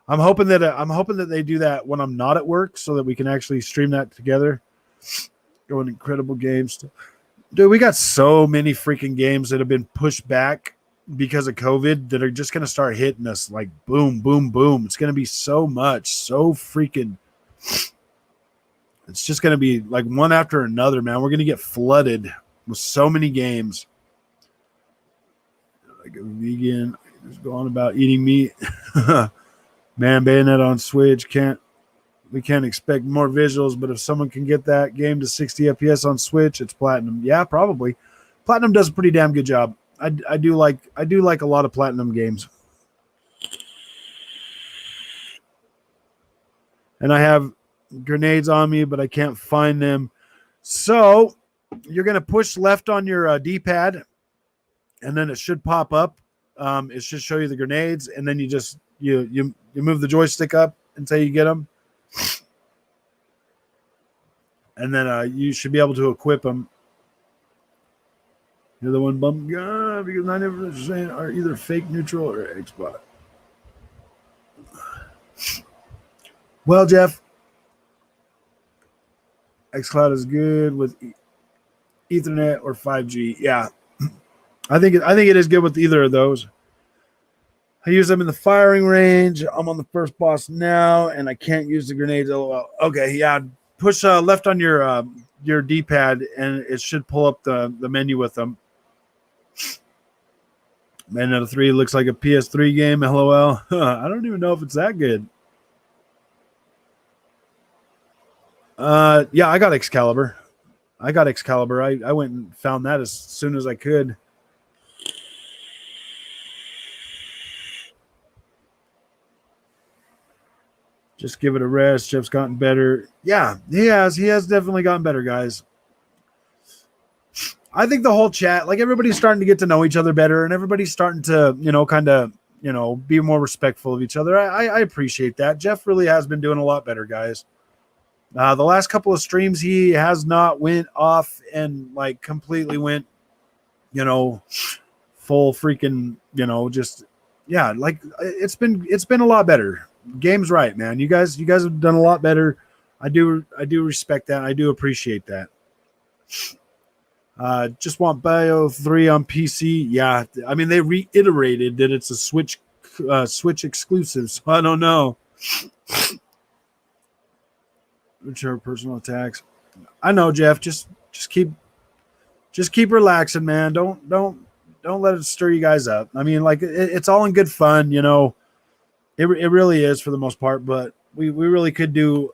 I'm hoping that they do that when I'm not at work, so that we can actually stream that together. Going incredible games, dude. We got so many freaking games that have been pushed back because of COVID that are just gonna start hitting us like boom, boom, boom. It's gonna be so much, so freaking. It's just gonna be like one after another, man. We're gonna get flooded with so many games. Like a vegan is going about eating meat. Man, Bayonetta on Switch we can't expect more visuals, but if someone can get that game to 60 FPS on Switch, it's Platinum. Yeah, probably. Platinum does a pretty damn good job. I do like a lot of Platinum games. And I have grenades on me, but I can't find them. So you're going to push left on your D-pad, and then it should pop up. It should show you the grenades, and then you move the joystick up until you get them. And then you should be able to equip them. You're the one bump gun because 90% are either fake neutral or Xbox. Well, Jeff, xCloud is good with Ethernet or 5G. Yeah, I think it is good with either of those. I use them in the firing range. I'm on the first boss now, and I can't use the grenades. LOL. Okay, yeah. Push left on your D-pad, and it should pull up the menu with them. Bayonetta 3 looks like a PS3 game. LOL. I don't even know if it's that good. Yeah, I got Excalibur. I went and found that as soon as I could. Just give it a rest. Jeff's gotten better. Yeah, he has. He has definitely gotten better, guys. I think the whole chat, like everybody's starting to get to know each other better, and everybody's starting to, kind of, be more respectful of each other. I appreciate that. Jeff really has been doing a lot better, guys. The last couple of streams, he has not went off and like completely went, full freaking, just like it's been a lot better. Game's right, man. You guys have done a lot better. I do respect that. I do appreciate that. Just want Bio 3 on PC. Yeah, I mean they reiterated that it's a Switch exclusive, so I don't know. Which are personal attacks. I know, Jeff. Just keep just keep relaxing, man. Don't let it stir you guys up. I mean, like it's all in good fun, you know. It really is for the most part, but we really could do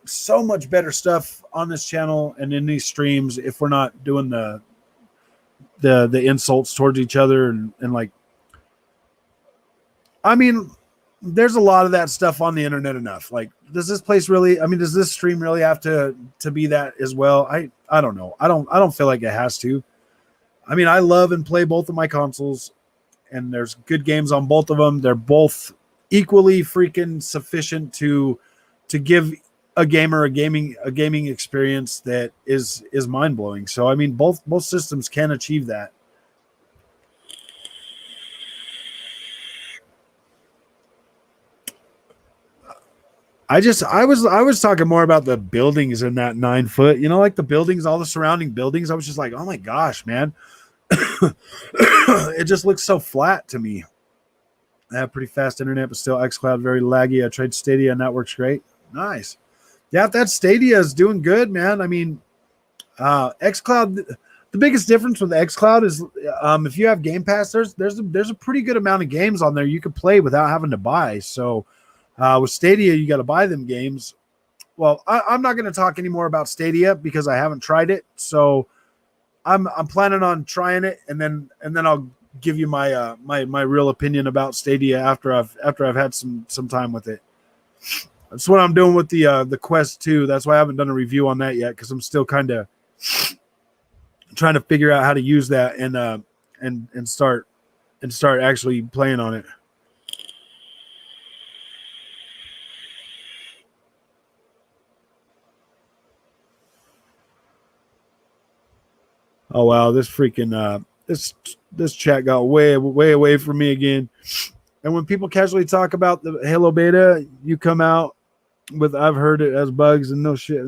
so much better stuff on this channel and in these streams if we're not doing the insults towards each other and like, I mean, there's a lot of that stuff on the internet enough. Like, does this place really, I mean, does this stream really have to be that as well? I don't know. I don't feel like it has to. I mean, I love and play both of my consoles, and there's good games on both of them. They're both equally freaking sufficient to give a gamer a gaming experience that is mind blowing. So I mean, both systems can achieve that. I was talking more about the buildings in that 9 foot, you know, like the buildings, all the surrounding buildings. I was just like, oh my gosh, man. It just looks so flat to me. I have pretty fast internet, but still xCloud very laggy. I tried Stadia and that works great. Nice. Yeah, that Stadia is doing good, man. I mean, xCloud, the biggest difference with xCloud is if you have Game Pass, there's a pretty good amount of games on there you could play without having to buy. So with Stadia, you got to buy them games. Well, I'm not going to talk anymore about Stadia because I haven't tried it. So I'm planning on trying it, and then I'll give you my my real opinion about Stadia after I've had some time with it. That's what I'm doing with the Quest 2. That's why I haven't done a review on that yet, because I'm still kind of trying to figure out how to use that and start actually playing on it. Oh wow, this freaking this chat got way away from me again. And when people casually talk about the Halo beta, you come out with I've heard it as bugs and no shit.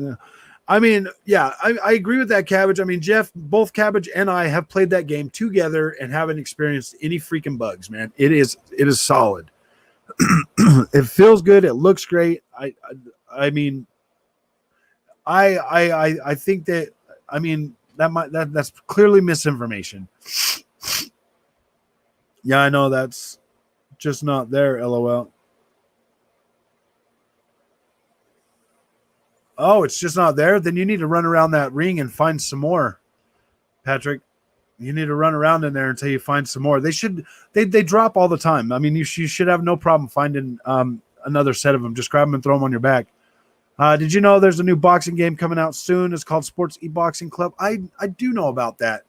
I mean, yeah, I agree with that, Cabbage. I mean, Jeff, both Cabbage and I have played that game together and haven't experienced any freaking bugs, man. It is solid. It feels good. It looks great. I mean, I think that, I mean, that's clearly misinformation. Yeah, I know that's just not there. LOL. Oh, it's just not there. Then you need to run around that ring and find some more, Patrick. You need to run around in there until you find some more. They drop all the time. I mean, you should have no problem finding another set of them. Just grab them and throw them on your back. Did you know there's a new boxing game coming out soon? It's called Sports E-Boxing Club. I do know about that.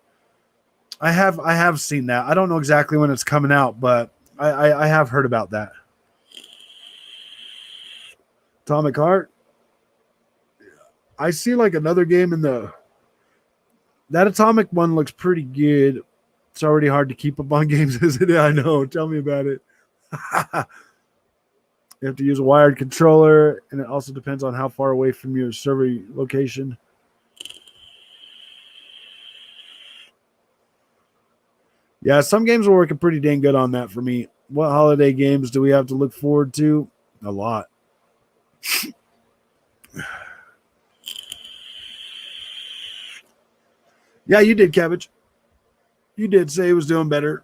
I have seen that. I don't know exactly when it's coming out, but I have heard about that. Atomic Heart. I see like another game in that Atomic one looks pretty good. It's already hard to keep up on games, isn't it? I know. Tell me about it. You have to use a wired controller, and it also depends on how far away from your server location. Yeah, some games are working pretty dang good on that for me. What holiday games do we have to look forward to? A lot. Yeah, you did, Cabbage. You did say he was doing better.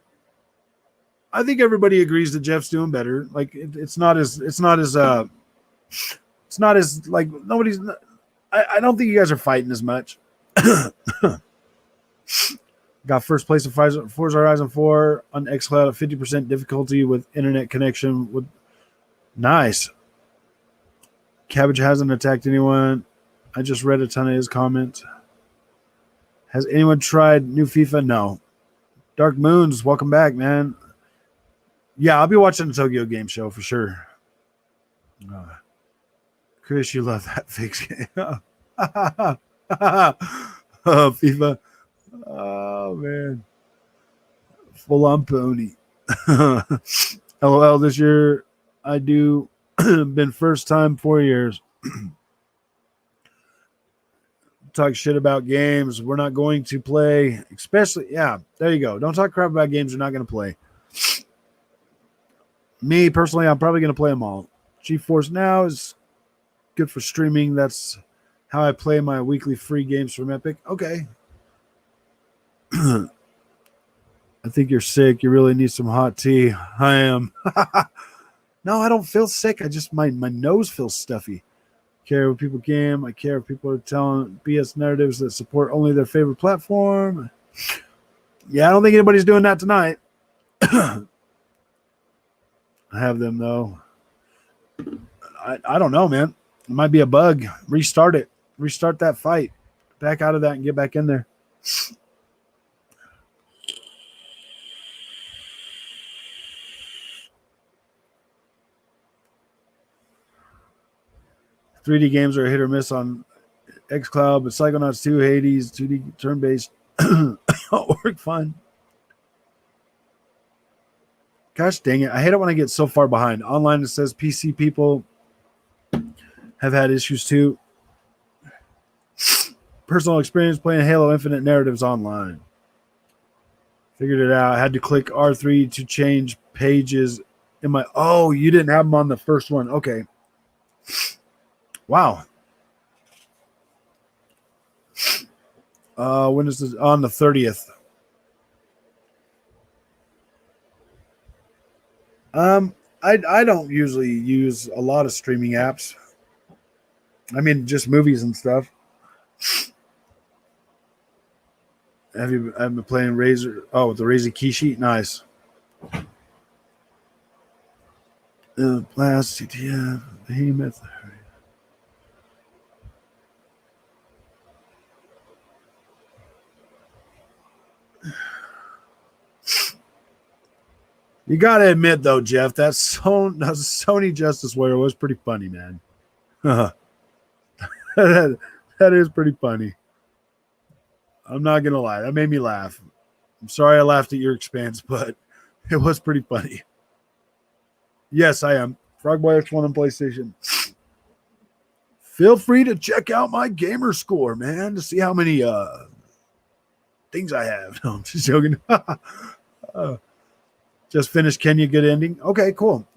I think everybody agrees that Jeff's doing better. Like it's not as like nobody's. I don't think you guys are fighting as much. Got first place in Forza Horizon 4 on xCloud at 50% difficulty with internet connection. With nice. Cabbage hasn't attacked anyone. I just read a ton of his comments. Has anyone tried new FIFA? No. Dark Moons, welcome back, man. Yeah, I'll be watching the Tokyo Game Show for sure. Chris, you love that fix game. Oh, FIFA. Oh, man. Full on pony. LOL, this year I do. Been first time 4 years. Talk shit about games we're not going to play, especially, yeah, there you go. Don't talk crap about games you're not going to play. Me, personally, I'm probably going to play them all. GeForce Now is good for streaming. That's how I play my weekly free games from Epic. Okay. I think you're sick. You really need some hot tea. I am. No, I don't feel sick. I just my nose feels stuffy. Care what people game. I care if people are telling BS narratives that support only their favorite platform. Yeah, I don't think anybody's doing that tonight. I have them though. I don't know, man. It might be a bug. Restart it. Restart that fight. Back out of that and get back in there. .3D games are a hit or miss on xCloud, but Psychonauts 2, Hades, 2D turn-based work fine. Gosh dang it. I hate it when I get so far behind. Online it says PC people have had issues too. Personal experience playing Halo Infinite narratives online. Figured it out. I had to click R3 to change pages in my... Oh, you didn't have them on the first one. Okay. Wow. When is this? On the 30th. I don't usually use a lot of streaming apps. I mean, just movies and stuff. I've been playing Razor. Oh, with the Razor Kishi. Nice. Blast, CTF, Behemoth. You gotta admit, though, Jeff, that Sony Justice Warrior was pretty funny, man. that is pretty funny. I'm not gonna lie, that made me laugh. I'm sorry I laughed at your expense, but it was pretty funny. Yes, I am. Frogboy X1 on PlayStation. Feel free to check out my gamer score, man, to see how many things I have. No, I'm just joking. Just finished Kenya, good ending. Okay, cool.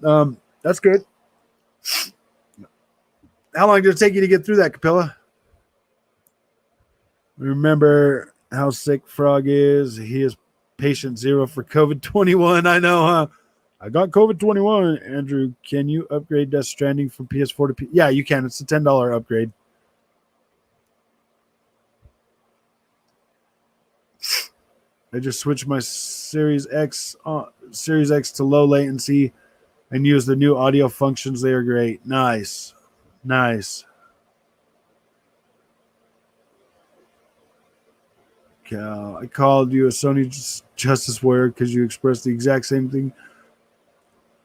That's good. How long did it take you to get through that, Capella? Remember how sick Frog is? He is patient zero for COVID-21. I know, huh? I got COVID-21. Andrew, can you upgrade Death Stranding from PS4 to PS? Yeah, you can. It's a $10 upgrade. I just switched my Series X to low latency and use the new audio functions. They are great. Nice. I called you a Sony Justice Warrior because you expressed the exact same thing.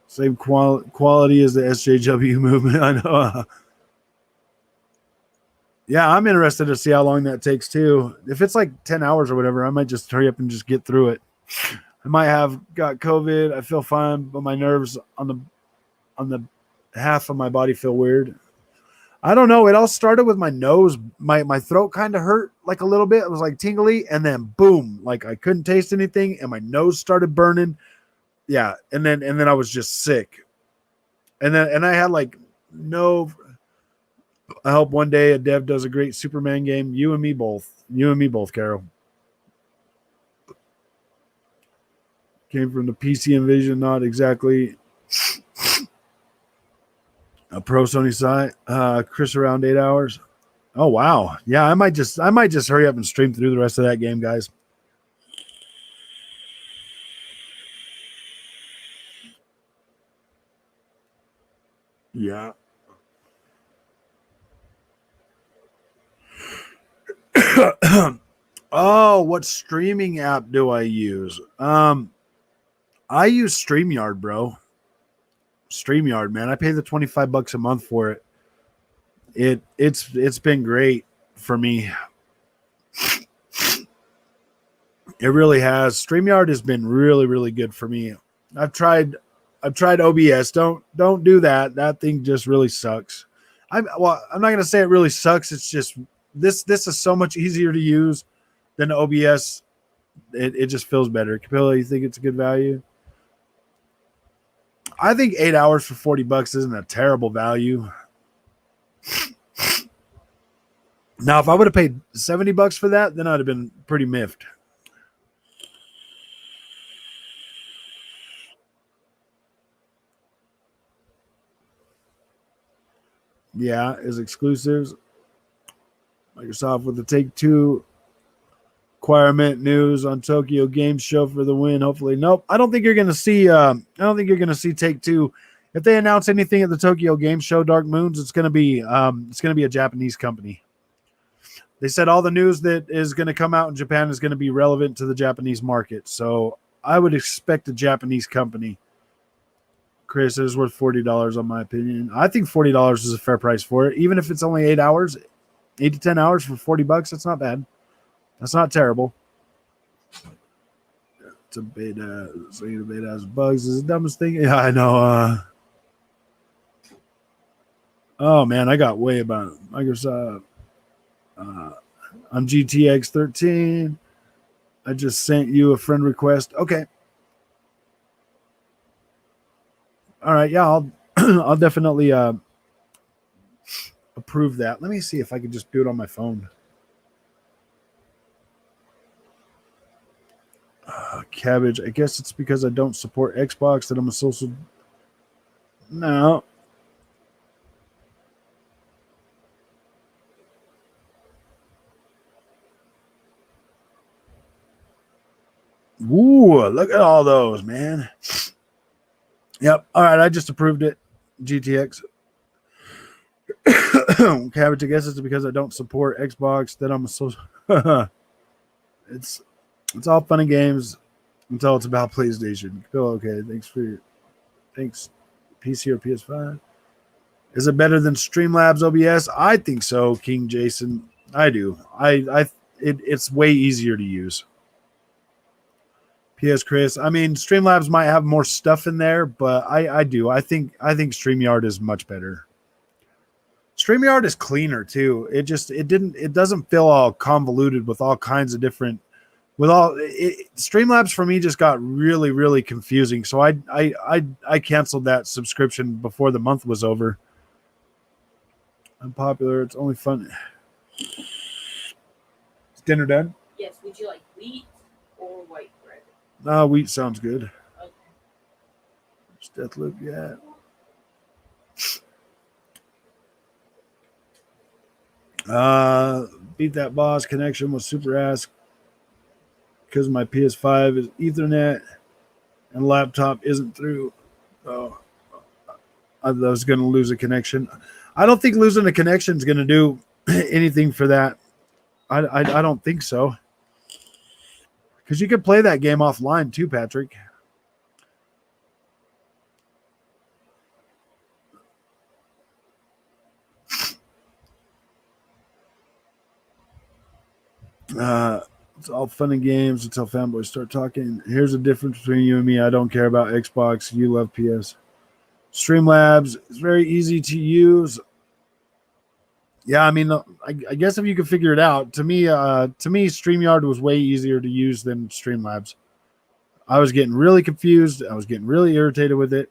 Same quality as the SJW movement. I know. Yeah, I'm interested to see how long that takes too. If it's like 10 hours or whatever, I might just hurry up and just get through it. I might have got COVID. I feel fine, but my nerves on the half of my body feel weird. I don't know. It all started with my nose. My throat kind of hurt like a little bit. It was like tingly, and then boom, like I couldn't taste anything, and my nose started burning. Yeah, and then I was just sick. And I had like no... I hope one day a dev does a great Superman game. You and me both, Carol. Came from the PC Envision, not exactly a pro Sony side. Chris, around 8 hours. Oh wow, yeah. I might just hurry up and stream through the rest of that game, guys. Yeah. Oh, what streaming app do I use? I use StreamYard, bro. StreamYard, man. I pay the $25 a month for it. It's been great for me. It really has. StreamYard has been really, really good for me. I've tried OBS. Don't do that. That thing just really sucks. I'm not gonna say it really sucks. It's just this is so much easier to use than OBS. It just feels better. Capilla, you think it's a good value? I think 8 hours for $40 isn't a terrible value. Now, if I would have paid $70 for that, then I'd have been pretty miffed. Yeah, is exclusives. Microsoft with the Take-Two requirement news on Tokyo Game Show for the win. Hopefully, nope. I don't think you're going to see. I don't think you're going to see Take-Two. If they announce anything at the Tokyo Game Show, Dark Moons, it's going to be a Japanese company. They said all the news that is going to come out in Japan is going to be relevant to the Japanese market. So I would expect a Japanese company. Chris, it is worth $40 on my opinion. I think $40 is a fair price for it, even if it's only 8 hours, 8 to 10 hours for $40. That's not bad. That's not terrible. It's a beta. Saying the beta has bugs is the dumbest thing. Yeah, I know. Oh man, I got way about Microsoft. I'm GTX 13. I just sent you a friend request. Okay. All right. Yeah, I'll definitely approve that. Let me see if I can just do it on my phone. Cabbage. I guess it's because I don't support Xbox that I'm a social. No. Ooh, look at all those, man. Yep. All right, I just approved it. GTX. Cabbage. I guess it's because I don't support Xbox that I'm a social. It's all fun and games until it's about PlayStation. Oh, okay. Thanks. PC or PS5. Is it better than Streamlabs OBS? I think so, King Jason. I do. It's way easier to use. PS Chris. I mean, Streamlabs might have more stuff in there, but I do. I think StreamYard is much better. StreamYard is cleaner too. It doesn't feel all convoluted with all kinds of different Streamlabs for me just got really, really confusing. So I canceled that subscription before the month was over. Unpopular. It's only fun. Is dinner done? Yes. Would you like wheat or white bread? Wheat sounds good. Okay. Deathloop, yeah. Beat that boss. Connection was super ass because my PS5 is Ethernet and laptop isn't through. Oh, I was going to lose a connection. I don't think losing a connection is going to do anything for that. I don't think so. Because you could play that game offline too, Patrick. It's all fun and games until fanboys start talking. Here's the difference between you and me. I don't care about Xbox. You love PS. Streamlabs is very easy to use. Yeah, I mean, I guess if you could figure it out, to me, StreamYard was way easier to use than Streamlabs. I was getting really confused. I was getting really irritated with it.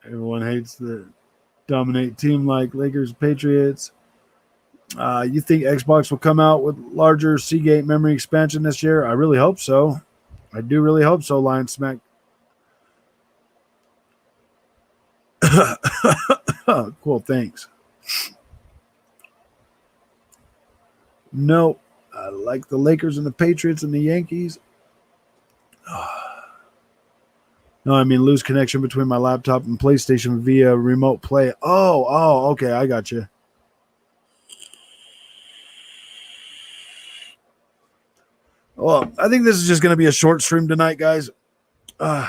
Everyone hates the dominate team like Lakers, Patriots. You think Xbox will come out with larger Seagate memory expansion this year? I really hope so. I do really hope so, Lion Smack. Cool, thanks. No, I like the Lakers and the Patriots and the Yankees. No, I mean lose connection between my laptop and PlayStation via remote play. Oh, okay, I got you. Well, I think this is just going to be a short stream tonight, guys. I'm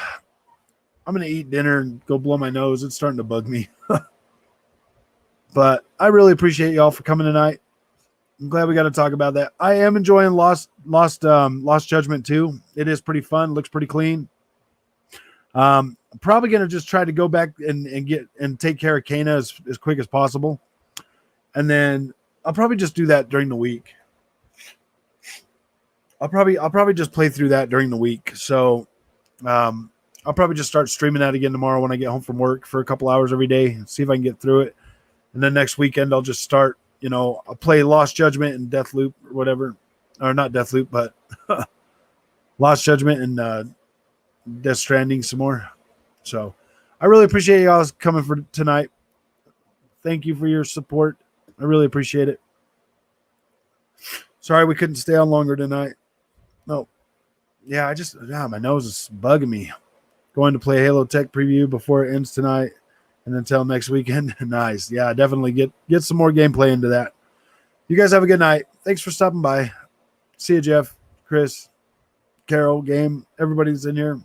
going to eat dinner and go blow my nose. It's starting to bug me. But I really appreciate y'all for coming tonight. I'm glad we got to talk about that. I am enjoying Lost Judgment 2. It is pretty fun. Looks pretty clean. I'm probably going to just try to go back and take care of Kana as quick as possible. And then I'll probably just do that during the week. I'll probably just play through that during the week. So I'll probably just start streaming that again tomorrow when I get home from work for a couple hours every day and see if I can get through it. And then next weekend I'll just start, I'll play Lost Judgment and Deathloop or whatever. Or not Deathloop, but Lost Judgment and Death Stranding some more. So I really appreciate y'all coming for tonight. Thank you for your support. I really appreciate it. Sorry we couldn't stay on longer tonight. No. Yeah, my nose is bugging me. Going to play Halo Tech preview before it ends tonight and until next weekend. Nice. Yeah, definitely get some more gameplay into that. You guys have a good night. Thanks for stopping by. See you, Jeff, Chris, Carol, Game, everybody's in here.